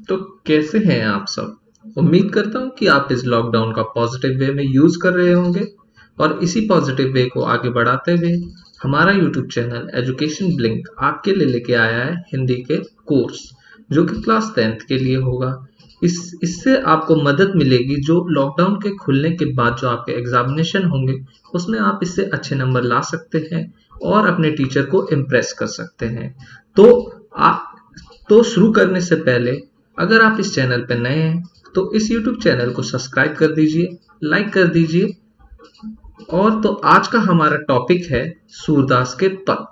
तो कैसे हैं आप सब? उम्मीद करता हूँ कि आप इस लॉकडाउन का पॉजिटिव वे में यूज कर रहे होंगे और इसी पॉजिटिव वे को आगे बढ़ाते हुए हमारा यूट्यूब चैनल एजुकेशन ब्लिंक आपके लिए लेके आया है हिंदी के कोर्स जो कि क्लास 10th के लिए होगा। इससे आपको मदद मिलेगी जो लॉकडाउन के खुलने के बाद जो आपके एग्जामिनेशन होंगे उसमें आप इससे अच्छे नंबर ला सकते हैं और अपने टीचर को इम्प्रेस कर सकते हैं। तो आप तो शुरू करने से पहले अगर आप इस चैनल पर नए हैं तो इस YouTube चैनल को सब्सक्राइब कर दीजिए, लाइक कर दीजिए। और तो आज का हमारा टॉपिक है सूरदास के पद।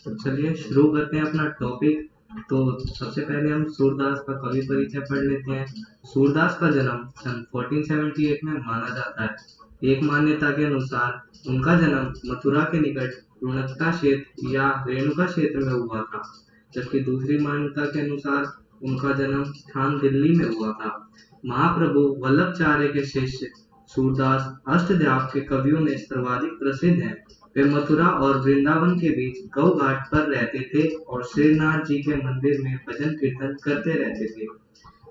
तो चलिए शुरू करते हैं अपना टॉपिक। तो सबसे पहले हम सूरदास का कवि परिचय पढ़ लेते हैं। सूरदास का जन्म सन 1478 में माना जाता है। एक मान्यता के अनुसार उनका जन्म मथुरा के निकट रुणकता क्षेत्र या रेणुका क्षेत्र में हुआ था, जबकि दूसरी मान्यता के अनुसार उनका जन्म स्थान दिल्ली में हुआ था। महाप्रभु वल्लभाचार्य के शिष्य सूरदास अष्टध्यायी के कवियों में सर्वाधिक प्रसिद्ध हैं। वे मथुरा और वृंदावन के बीच गौ घाट पर रहते थे और श्रीनाथ जी के मंदिर में भजन कीर्तन करते रहते थे।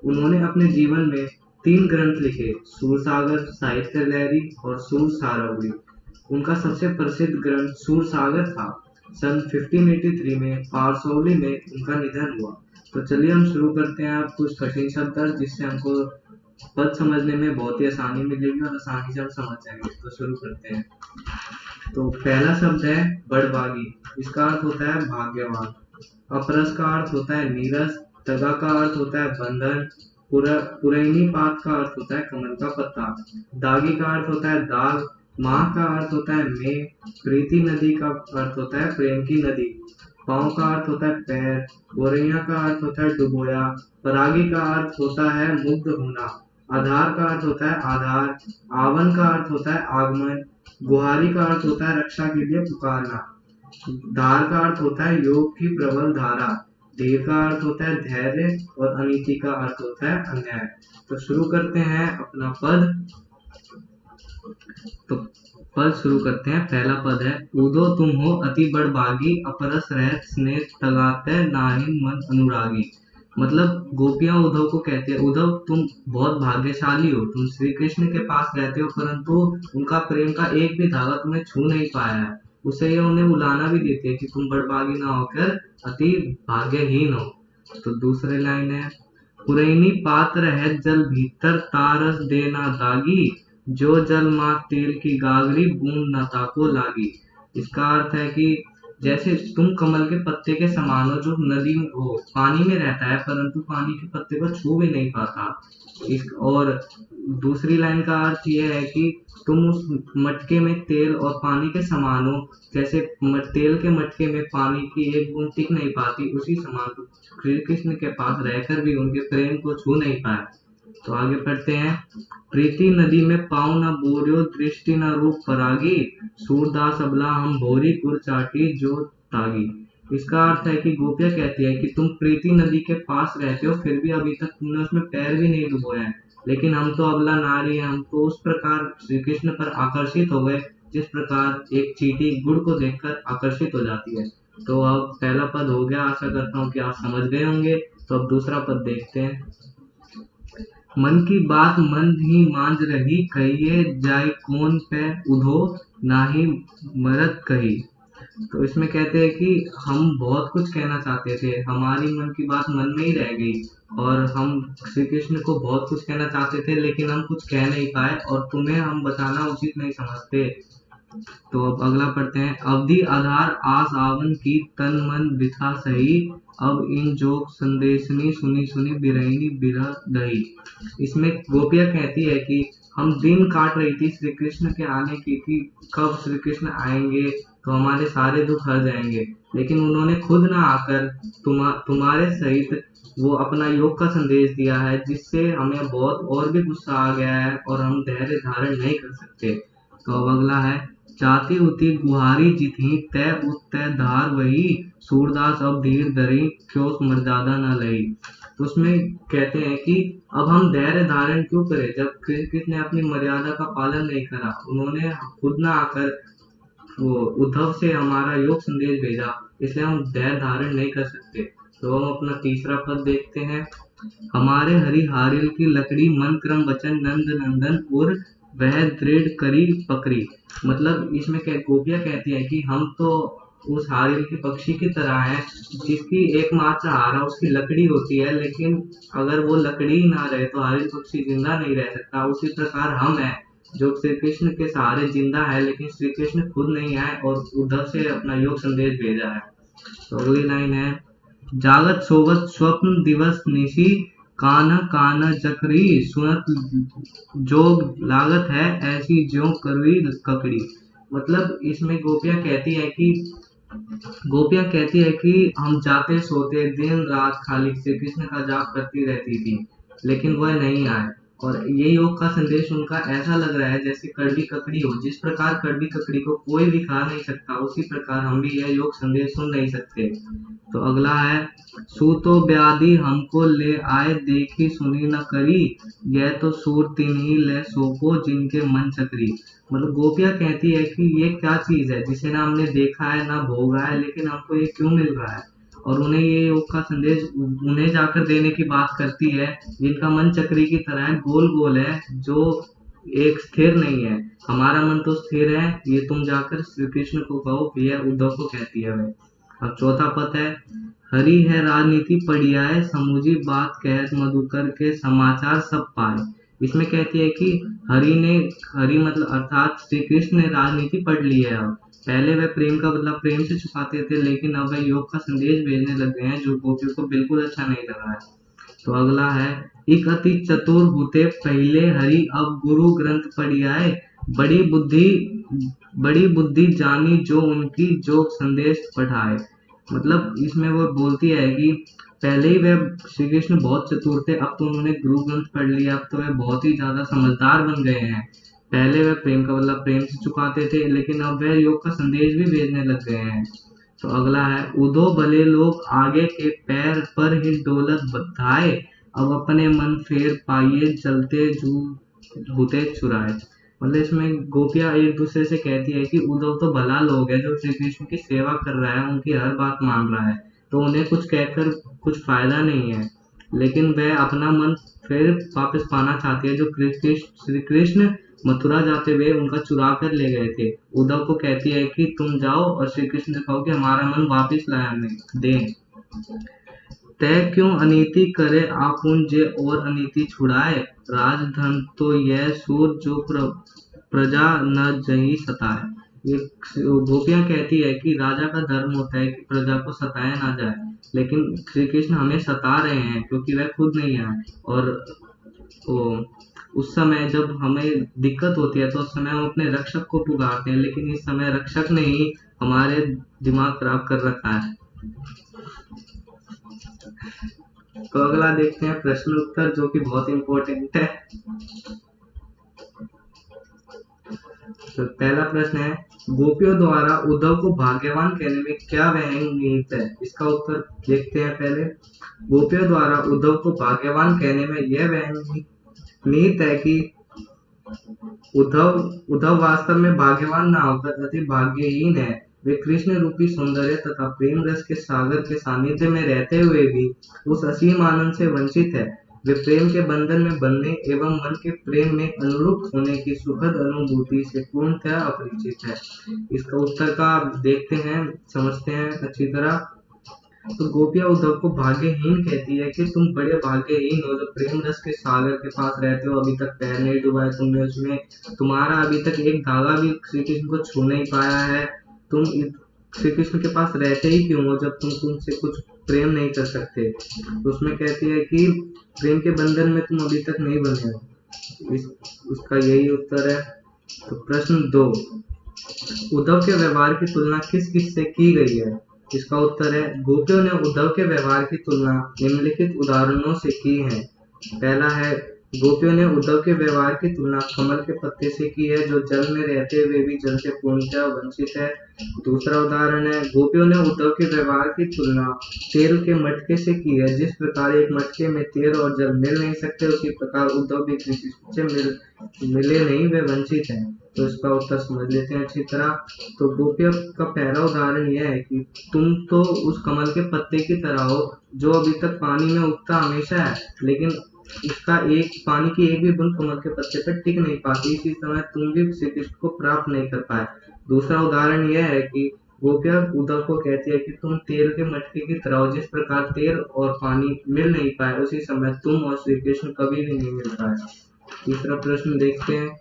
उन्होंने अपने जीवन में 3 ग्रंथ लिखे, सूरसागर, साहित्य लहरी और सूर सारवली। उनका सबसे प्रसिद्ध ग्रंथ सूरसागर था। सन 1583 में पारसौली में उनका निधन हुआ। तो चलिए हम शुरू करते हैं। आप कुछ कठिन शब्द जिससे हमको पद समझने में बहुत ही आसानी मिलेगी और आसानी से हम समझ जाएंगे। तो शुरू करते हैं। तो पहला शब्द है बड़भागी। इसका अर्थ होता है भाग्यवान। अपरस का अर्थ होता है नीरस। तगा का अर्थ होता है बंधन। पुरैनी पात का अर्थ होता है कमल का पत्ता। दागी का अर्थ होता है दाग। माह का अर्थ होता है मेघ। प्रीति नदी का अर्थ होता है प्रेम की नदी। पाँव का अर्थ होता है पैर। गोरैया का अर्थ होता है डुबोया। परागी का अर्थ होता है मुग्ध होना। आधार का अर्थ होता है आधार। आवन का अर्थ होता है आगमन। गुहारी का अर्थ होता है रक्षा के लिए पुकारना। धार का अर्थ होता है योग की प्रबल धारा। धीर का अर्थ होता है धैर्य और अनीति का अर्थ होता है अन्याय। तो शुरू करते हैं अपना पद। तो पद शुरू करते हैं। पहला पद है उदो तुम हो अति बड़भागी, अपरस रहत स्नेह तगाते नाहिन मन अनुरागी। मतलब गोपियां उद्धव को कहते हैं, उद्धव तुम बहुत भाग्यशाली हो, तुम श्री कृष्ण के पास रहते हो परंतु उनका प्रेम का एक भी धागा तुम्हें छू नहीं पाया है। उसे ये उन्हें बुलाना भी देते हैं कि तुम बड़भागी ना होकर अति भाग्यहीन हो। तो दूसरे लाइन है पुरैनी पात्र है जल भीतर, तारस देना दागी, जो जल मात तेल की गागरी, बूंद न ताको लागी। इसका अर्थ है कि जैसे तुम कमल के पत्ते के समान हो जो नदी में हो पानी में रहता है परंतु पानी के पत्ते को छू भी नहीं पाता। और दूसरी लाइन का अर्थ यह है कि तुम उस मटके में तेल और पानी के समान हो, जैसे तेल के मटके में पानी की एक बूंद टिक नहीं पाती, उसी समान तुम श्री कृष्ण के पास रहकर भी उनके प्रेम को छू नहीं पाए। तो आगे पढ़ते हैं। प्रीति नदी में पाँव न बोरियो, दृष्टि न रूप परागी, सूरदास अबला हम भोरी कुर चाटी जो तागी। इसका अर्थ है कि गोपियां कहती है कि तुम प्रीति नदी के पास रहते हो फिर भी अभी तक तुमने उसमें पैर भी नहीं डुबोया है, लेकिन हम तो अबला नारी हैं, हम तो उस प्रकार श्री कृष्ण पर आकर्षित हो गए जिस प्रकार एक चींटी गुड़ को देखकर आकर्षित हो जाती है। तो अब पहला पद हो गया, आशा करता हूँ कि आप समझ गए होंगे। तो अब दूसरा पद देखते हैं। मन की बात मन ही मांझ रही, कहिए जाय कौन पे उधो, नाही मरद कही। तो इसमें कहते हैं कि हम बहुत कुछ कहना चाहते थे, हमारी मन की बात मन में ही रह गई और हम श्री कृष्ण को बहुत कुछ कहना चाहते थे लेकिन हम कुछ कह नहीं पाए और तुम्हें हम बताना उचित नहीं समझते। तो अब अगला पढ़ते हैं। अवधि आधार आस आवन की, तन मन बिथा सही, अब इन जोग संदेशनी, सुनी सुनी बिरहिनी बिरह दही। इसमें गोपियां कहती है कि हम दिन काट रही थी श्री कृष्ण के आने की कि कब श्री कृष्ण आएंगे तो हमारे सारे दुख हर जाएंगे, लेकिन उन्होंने खुद ना आकर तुम्हारे सहित वो अपना योग का संदेश दिया है जिससे हमें बहुत और भी गुस्सा आ गया है और हम धैर्य धारण नहीं कर सकते। तो अब अगला है चाती उती गुहारी जिथी, तय उत तय धार वही, सूरदास अब धीर धरी, क्यों मर्यादा न लई। तो उसमें कहते हैं कि अब हम धैर्य धारण क्यों करें जब कृष्ण ने अपनी मर्यादा का पालन नहीं करा, उन्होंने खुद ना आकर वो उद्धव से हमारा योग संदेश भेजा, इसलिए हम धैर्य धारण नहीं कर सकते। तो हम अपना तीसरा पद देखते हैं। हमारे हरिहारिल की लकड़ी मन क्रम वचन नंद नंदन और वह दृढ़ करी पकड़ी। मतलब इसमें क्या गोपियाँ कहती है कि हम तो उस हारिल के पक्षी की तरह हैं जिसकी एकमात्र आहार उसकी लकड़ी होती है, लेकिन अगर वो लकड़ी ही ना रहे तो हारिल पक्षी जिंदा नहीं रह सकता। उसी प्रकार हम हैं जो श्री कृष्ण के सहारे जिंदा है, लेकिन श्री कृष्ण खुद नहीं आए और उद्धव से अपना योग संदेश भेजा है। तो अगली लाइन है, जागत सोवत स्वप्न दिवस निशी कान्ह कान्ह जकरी सुनत जोग लागत है ऐसी ज्यों करवी ककड़ी। मतलब इसमें गोपियां कहती है कि हम जाते सोते दिन रात खाली श्री कृष्ण का जाप करती रहती थी, लेकिन वह नहीं आए। और ये योग का संदेश उनका ऐसा लग रहा है जैसे कड़वी ककड़ी हो। जिस प्रकार कड़वी ककड़ी को कोई भी खा नहीं सकता, उसी प्रकार हम भी यह योग संदेश सुन नहीं सकते। तो अगला है, सूतो व्याधि हमको ले आए देखी सुनी न करी, यह तो सूर तिन्ही ले सोपो जिनके मन चकरी। मतलब गोपियां कहती है कि ये क्या चीज है जिसे ना हमने देखा है ना भोगा है, लेकिन हमको ये क्यों मिल रहा है। और उन्हें ये योग का संदेश उन्हें जाकर देने की बात करती है जिनका मन चक्री की तरह है, गोल गोल है, जो एक स्थिर नहीं है। हमारा मन तो स्थिर है, ये तुम जाकर श्री कृष्ण को कहो, यह उद्धव को कहती है वह। अब चौथा पद है, हरि है राजनीति पढ़ियाए समुझी बात कहत मधुकर के समाचार सब पाए। इसमें कहती है कि हरि मतलब अर्थात श्री कृष्ण ने राजनीति पढ़ ली है। अब पहले वह प्रेम का बदला प्रेम से चुकाते थे, लेकिन अब वह योग का संदेश भेजने लग गए हैं जो गोपियों को बिल्कुल अच्छा नहीं लगा है। तो अगला है, एक अति चतुर होते पहले हरि अब गुरु ग्रंथ पढ़ियाए, बड़ी बुद्धि जानी जो उनकी जो संदेश पढ़ाए। मतलब इसमें वो बोलती है कि पहले ही वह श्री कृष्ण बहुत चतुर थे, अब तो उन्होंने गुरु ग्रंथ पढ़ लिया, अब तो वह बहुत ही ज्यादा समझदार बन गए हैं। पहले वह प्रेम का बदला प्रेम से चुकाते थे, लेकिन अब वह योग का संदेश भी भेजने लग गए हैं। तो अगला है, उदो भले लोग आगे के पैर पर ही डोलत बधाए, अब अपने मन फेर पाइए चलते होते चुराए। मतलब इसमें गोपियां एक दूसरे से कहती है कि उद्धव तो भला लोग है जो श्री कृष्ण की सेवा कर रहा है, उनकी हर बात मान रहा है, तो उन्हें कुछ कहकर कुछ फायदा नहीं है, लेकिन वह अपना मन फिर वापस पाना चाहती है जो श्री कृष्ण मथुरा जाते हुए उनका चुरा कर ले गए थे। उद्धव को कहती है कि तुम जाओ और श्री कृष्ण से कहो कि हमारा मन वापस लाया दें। तय क्यों अनीति करे आपुन जे और अनीति छुड़ाए, राजधन तो यह सूर जो प्रजा न जही सताए। ये गोपियां कहती है कि राजा का धर्म होता है कि प्रजा को सताया ना जाए, लेकिन श्री कृष्ण हमें सता रहे हैं क्योंकि वह खुद नहीं आए। और उस समय जब हमें दिक्कत होती है तो उस समय हम अपने रक्षक को पुकारते हैं, लेकिन इस समय रक्षक ने ही हमारे दिमाग खराब कर रखा है। तो अगला देखते हैं प्रश्न उत्तर, जो कि बहुत इंपॉर्टेंट है। तो पहला प्रश्न है, गोपियों द्वारा उद्धव को भाग्यवान कहने में क्या व्यंग निहित है। इसका उत्तर देखते हैं पहले। गोपियों द्वारा उद्धव को भाग्यवान कहने में यह व्यंग निहित है कि उद्धव वास्तव में भाग्यवान ना होकर अति भाग्यहीन है। वे कृष्ण रूपी सौंदर्य तथा प्रेम रस के सागर के सानिध्य में रहते हुए भी उस असीम आनंद से वंचित है। वे प्रेम के बंधन में बंधने एवं मन के प्रेम में अनुरूप होने की सुखद अनुभूति से पूर्णतः अपरिचित है। इसका उत्तर का देखते हैं, समझते हैं अच्छी तरह। तो गोपियां उद्धव को भाग्यहीन कहती है कि तुम बड़े भाग्यहीन हो जो प्रेम रस के सागर के पास रहते हो, अभी तक पैर नहीं डुबाए तुमने उसमें, तुम्हारा अभी तक एक धागा भी श्री कृष्ण को छू नहीं पाया है। तुम श्री कृष्ण के पास रहते ही क्यों हो जब तुमसे कुछ प्रेम नहीं कर सकते। तो उसमें कहती है कि प्रेम के बंधन में तुम अभी तक नहीं बने हो। उसका यही उत्तर है। तो प्रश्न 2, उद्धव के व्यवहार की तुलना किस किस से की गई है। इसका उत्तर है, गोपियों ने उद्धव के व्यवहार की तुलना निम्नलिखित उदाहरणों से की है। पहला है गोपियों ने उद्धव के व्यवहार की तुलना कमल के पत्ते से की है, जो जल में रहते हुए भी जल से पूर्णतः वंचित है। दूसरा उदाहरण है, गोपियों ने उद्धव के व्यवहार की तुलना तेल के मटके से की है। जिस प्रकार एक मटके में तेल और जल मिल नहीं सकते, उसी प्रकार उद्धव भी किसी से मिले नहीं, वे वंचित हैं। तो इसका उत्तर समझ लेते हैं अच्छी तरह। तो गोपियों का पहला उदाहरण यह है कि तुम तो उस कमल के पत्ते की तरह हो, जो अभी तक पानी में उगता हमेशा है, लेकिन उसका एक पानी की एक भी बूंद कमल के पत्ते पर टिक नहीं पाती। इसी समय तुम भी श्री कृष्ण को प्राप्त नहीं कर पाए। दूसरा उदाहरण यह है कि गोपियां उद्धव को कहती है कि तुम तेल के मटके की तरह हो, जिस प्रकार तेल और पानी मिल नहीं पाए, उसी समय तुम और श्री कृष्ण कभी भी नहीं मिल पाए। तीसरा प्रश्न देखते हैं,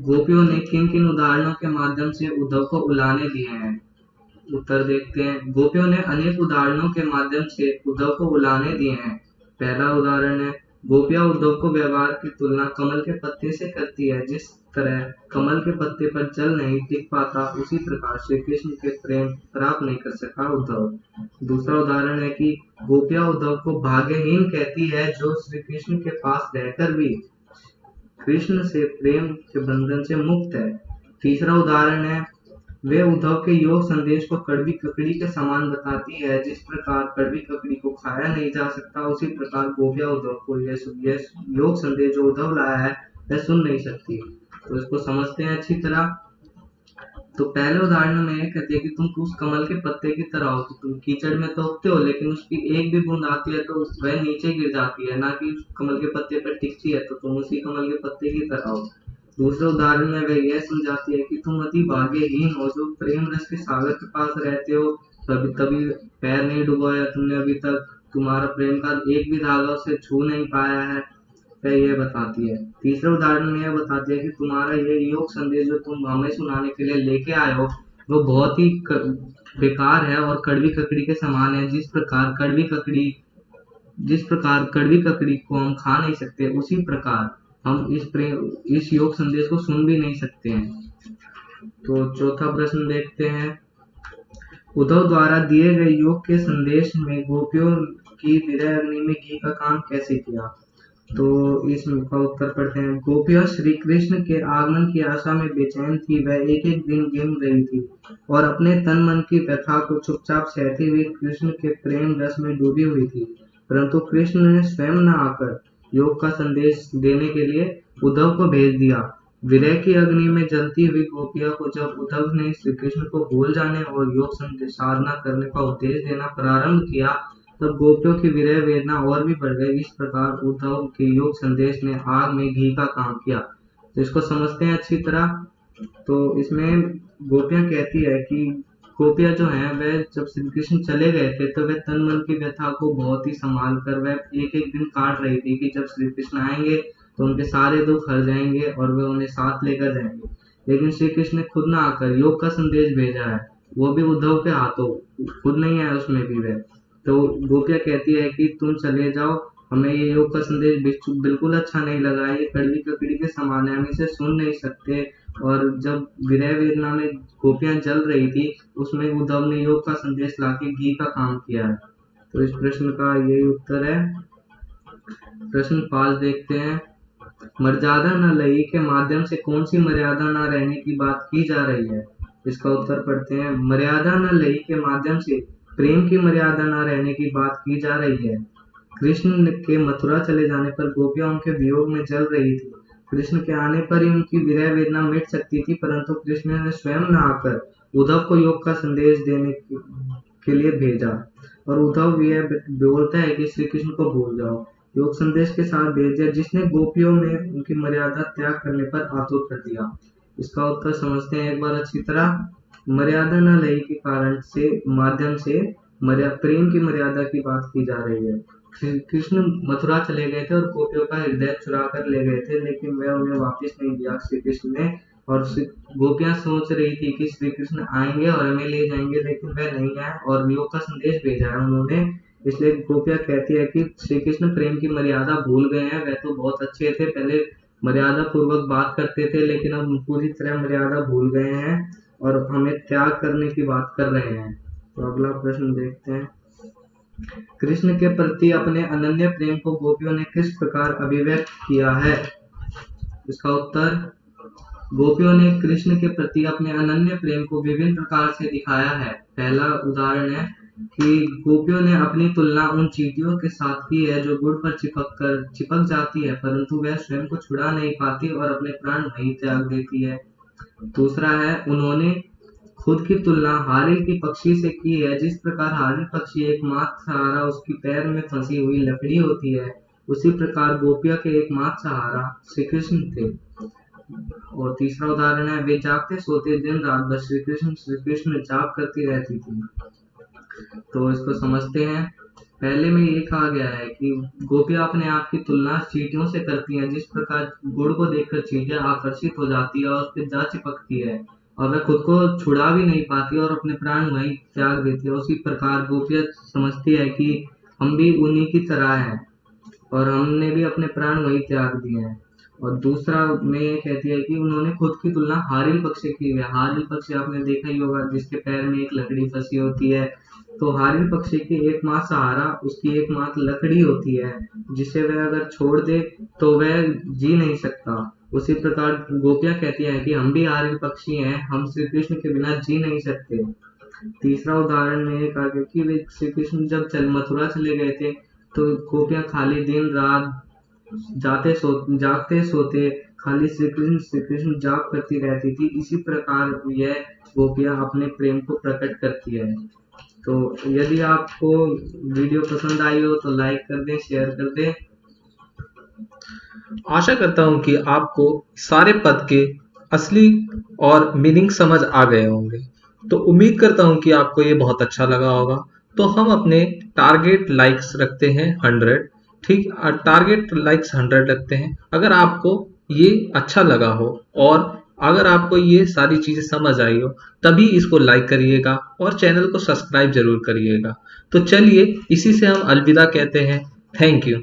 गोपियों ने किन किन उदाहरणों के माध्यम से उद्धव को उलाने दिए हैं। उत्तर देखते हैं, गोपियों ने अनेक उदाहरणों के माध्यम से उद्धव को उलाने दिए हैं। पहला उदाहरण है, गोपियां उद्धव को व्यवहार की तुलना कमल के पत्ते से करती है। जिस तरह कमल के पत्ते पर जल नहीं टिक पाता, उसी प्रकार श्री कृष्ण के प्रेम प्राप्त नहीं कर सका उद्धव। दूसरा उदाहरण है कि गोपियां उद्धव को भाग्यहीन कहती है, जो श्री कृष्ण के पास रहकर भी कृष्ण से प्रेम के बंधन से मुक्त है। तीसरा उदाहरण है, वे उद्धव के योग संदेश को कड़वी ककड़ी के समान बताती है। जिस प्रकार कड़वी ककड़ी को खाया नहीं जा सकता, उसी प्रकार गोपियां उद्धव को यह योग संदेश जो उद्धव लाया है वह सुन नहीं सकती। तो इसको समझते हैं अच्छी तरह। तो पहले उदाहरण में यह कहते हैं कि तुम उस कमल के पत्ते की तरह हो, कि तुम कीचड़ में तो उगते हो, लेकिन उसकी एक भी बूंद आती है तो वह नीचे गिर जाती है, ना कि उस कमल के पत्ते पर टिकती है। तो तुम उसी कमल के पत्ते की तरह हो। दूसरे उदाहरण में वह यह समझाती है कि तुम अति भाग्यहीन हो, जो प्रेम रस के सागर के पास रहते हो, कभी कभी पैर नहीं डुबोया तुमने अभी तक, तुम्हारा प्रेम का एक भी धागा उसे छू नहीं पाया है, वह यह बताती है। तीसरे उदाहरण में यह बताती है कि तुम्हारा यह योग संदेश जो तुम हमें सुनाने के लिए लेके आए हो, वो बहुत ही बेकार है और कड़वी ककड़ी के समान है। जिस प्रकार कड़वी ककड़ी को हम खा नहीं सकते, उसी प्रकार हम इस योग संदेश को सुन भी नहीं सकते हैं। तो चौथा प्रश्न देखते हैं, उद्धव द्वारा दिए गए योग के संदेश में गोपियों की विरह अग्नि में घी का काम कैसे किया। तो इसका उत्तर पढ़ते हैं, गोपियां श्री कृष्ण के आगमन की आशा में बेचैन थी। वह एक एक दिन गिन रही थी और अपने तन मन की व्यथा को चुपचाप सहते हुए कृष्ण के प्रेम रस में डूबी हुई थी। परंतु कृष्ण ने स्वयं न आकर योग का संदेश देने के लिए उद्धव को भेज दिया। विरह की अग्नि में जलती हुई गोपिया को जब उद्धव ने श्री कृष्ण को भूल जाने और योग साधना करने का उपदेश देना प्रारंभ किया, तब गोपियों की विरह वेदना और भी बढ़ गई। इस प्रकार उद्धव के योग संदेश ने आग में घी का काम किया। तो इसको समझते हैं अच्छी तरह। तो इसमें गोपियां कहती है कि गोपियां जो हैं वह जब श्री कृष्ण चले गए थे, तो वह तन मन की व्यथा को बहुत ही संभाल कर वह एक एक दिन काट रही थी कि जब श्री कृष्ण आएंगे तो उनके सारे दुख हर जाएंगे और वे उन्हें साथ लेकर जाएंगे। लेकिन श्री कृष्ण ने खुद ना आकर योग का संदेश भेजा है, वो भी उद्धव के हाथों, खुद नहीं आया उसमें भी वह। तो गोपियां कहती है कि तुम चले जाओ, हमें ये योग का संदेश बिल्कुल अच्छा नहीं लगा, ये कड़वी ककड़ी के समान है, हम इसे सुन नहीं सकते। और जब विरह वेदना में गोपियां जल रही थी, उसमें उद्धव ने योग का संदेश लाके घी का काम किया है। तो इस प्रश्न का यही उत्तर है। प्रश्न 5 देखते हैं, मर्यादा न लही के माध्यम से कौन सी मर्यादा न रहने की बात की जा रही है। इसका उत्तर पढ़ते हैं, मर्यादा न लही के माध्यम से प्रेम की मर्यादा न रहने की बात की जा रही है। कृष्ण के मथुरा चले जाने पर गोपियां उनके वियोग में जल रही थी। कृष्ण के आने पर ही उनकी विरह वेदना मिट सकती थी, परंतु कृष्ण ने स्वयं न आकर उद्धव को योग का संदेश देने के लिए भेजा। और उद्धव यह बोलता है कि श्री कृष्ण को भूल जाओ, योग संदेश के साथ भेज दिया, जिसने गोपियों में उनकी मर्यादा त्याग करने पर आतुर कर दिया। इसका उत्तर समझते हैं एक बार अच्छी तरह। मर्यादा न लही के कारण से माध्यम से प्रेम की मर्यादा की बात की जा रही है। कृष्ण मथुरा चले गए थे और गोपियों का हृदय चुरा कर ले गए थे, लेकिन वह उन्हें वापस नहीं दिया श्री कृष्ण ने। और गोपियां सोच रही थी कि श्री कृष्ण आएंगे और हमें ले जाएंगे, लेकिन वह नहीं आए और योग का संदेश भेजा है उन्होंने। इसलिए गोपियां कहती है कि श्री कृष्ण प्रेम की मर्यादा भूल गए हैं। वह तो बहुत अच्छे थे, पहले मर्यादा पूर्वक बात करते थे, लेकिन अब पूरी तरह मर्यादा भूल गए हैं और हमें त्याग करने की बात कर रहे हैं। तो अगला प्रश्न देखते हैं, कृष्ण के प्रति अपने अनन्य प्रेम को गोपियों ने किस प्रकार अभिव्यक्त किया है? इसका उत्तर, गोपियों ने कृष्ण के प्रति अपने अनन्य प्रेम को विभिन्न प्रकार से दिखाया है। पहला उदाहरण है कि गोपियों ने अपनी तुलना उन चींटियों के साथ की है जो गुड़ पर चिपक जाती है, परंतु वह स्वयं को छुड़ा नहीं पाती और अपने प्राण वहीं त्याग देती है। दूसरा है, उन्होंने खुद की तुलना हारिल की पक्षी से की है। जिस प्रकार हारिल पक्षी एकमात्र सहारा उसकी पैर में फंसी हुई लकड़ी होती है, उसी प्रकार गोपिया के एकमात्र सहारा श्री कृष्ण थे। और तीसरा उदाहरण है, वे जागते सोते दिन रात बस श्री कृष्ण जाग करती रहती थी। तो इसको समझते हैं। पहले में ये कहा गया है कि गोपियां अपने आप की तुलना चींटियों से करती हैं। जिस प्रकार गुड़ को देखकर चींटियां आकर्षित हो जाती है और उस पर जा चिपकती है और वह खुद को छुड़ा भी नहीं पाती और अपने प्राण वहीं त्याग देती है, उसी प्रकार गोपियां समझती है कि हम भी उन्हीं की तरह हैं और हमने भी अपने प्राण वहीं त्याग दिए हैं। और दूसरा में ये कहती है कि उन्होंने खुद की तुलना हारिल पक्षी की है। हारिल पक्षी आपने देखा ही होगा, जिसके पैर में एक लकड़ी फंसी होती है। तो हारिल पक्षी की एकमात्र सहारा उसकी एकमात्र लकड़ी होती है, जिसे वह अगर छोड़ दे तो वह जी नहीं सकता। उसी प्रकार गोपियां कहती हैं कि हम भी हारिल पक्षी हैं, हम श्री कृष्ण के बिना जी नहीं सकते। तीसरा उदाहरण में एक आगे कि वे श्री कृष्ण जब मथुरा चले गए थे, तो गोपियां खाली दिन रात जागते सोते खाली श्री कृष्ण जाप करती रहती थी। इसी प्रकार यह गोपियां अपने प्रेम को प्रकट करती है। तो यदि आपको वीडियो पसंद आई हो तो लाइक कर दें, शेयर कर दें। आशा करता हूं कि आपको सारे पद के असली और मीनिंग समझ आ गए होंगे। तो उम्मीद करता हूं कि आपको ये बहुत अच्छा लगा होगा। तो हम अपने टारगेट लाइक्स रखते हैं 100, ठीक, टारगेट लाइक्स 100 रखते हैं। अगर आपको ये अच्छा लगा हो और अगर आपको ये सारी चीजें समझ आई हो, तभी इसको लाइक करिएगा और चैनल को सब्सक्राइब जरूर करिएगा। तो चलिए, इसी से हम अलविदा कहते हैं। Thank you.